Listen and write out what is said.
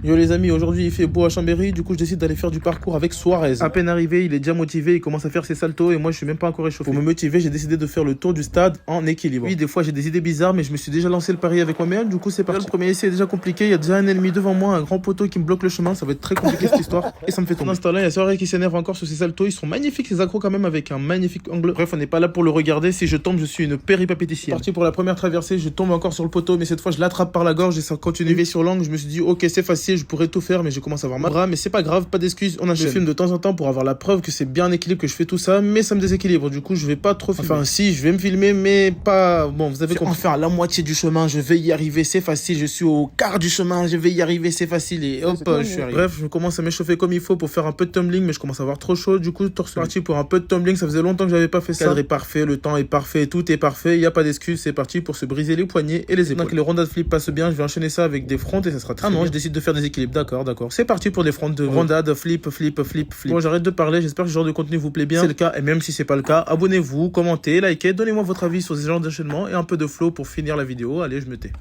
Yo les amis, aujourd'hui il fait beau à Chambéry, du coup je décide d'aller faire du parcours avec Suarez. À peine arrivé, il est déjà motivé, il commence à faire ses saltos et moi je suis même pas encore échauffé. Pour me motiver, j'ai décidé de faire le tour du stade en équilibre. Oui, des fois j'ai des idées bizarres, mais je me suis déjà lancé le pari avec moi-même, du coup c'est parti. Le premier essai est déjà compliqué, il y a déjà un ennemi devant moi, un grand poteau qui me bloque le chemin, ça va être très compliqué cette histoire et ça me fait tomber. Pendant ce temps-là, il y a Suarez qui s'énerve encore sur ses saltos, ils sont magnifiques ces accros quand même avec un magnifique angle. Bref, on n'est pas là pour le regarder, si je tombe, je suis une péripapéticienne. Parti pour la première traversée, je tombe encore sur le poteau, mais cette fois je l'attrape par la gorge et ça continue sur l'angle. Je me suis dit ok c'est facile, je pourrais tout faire, mais je commence à avoir mal bras, mais c'est pas grave, pas d'excuses, on enchaîne. Je filme de temps en temps pour avoir la preuve que c'est bien en équilibre que je fais tout ça, mais ça me déséquilibre, du coup je vais pas trop filmer. Enfin si, je vais me filmer, mais pas... Bon, vous avez compris. Enfin à la moitié du chemin, je vais y arriver, c'est facile, je suis au quart du chemin, je vais y arriver, c'est facile, et hop, je suis arrivé. Bref, je commence à m'échauffer comme il faut pour faire un peu de tumbling, mais je commence à avoir trop chaud, du coup torse parti pour un peu de tumbling, ça faisait longtemps que j'avais pas fait ça. Le cadre est parfait, le temps est parfait, tout est parfait, il y a pas d'excuses, c'est parti pour se briser les poignets et les épaules. Donc les rondades flip passent bien, je vais enchaîner ça avec des fronts et ça sera très bien. Je décide de faire des équilibres, d'accord. C'est parti pour des fronts de rondade, flip. Bon, j'arrête de parler, j'espère que ce genre de contenu vous plaît bien. C'est le cas, et même si c'est pas le cas, abonnez-vous, commentez, likez, donnez-moi votre avis sur ce genre d'enchaînement et un peu de flow pour finir la vidéo. Allez, je me tais.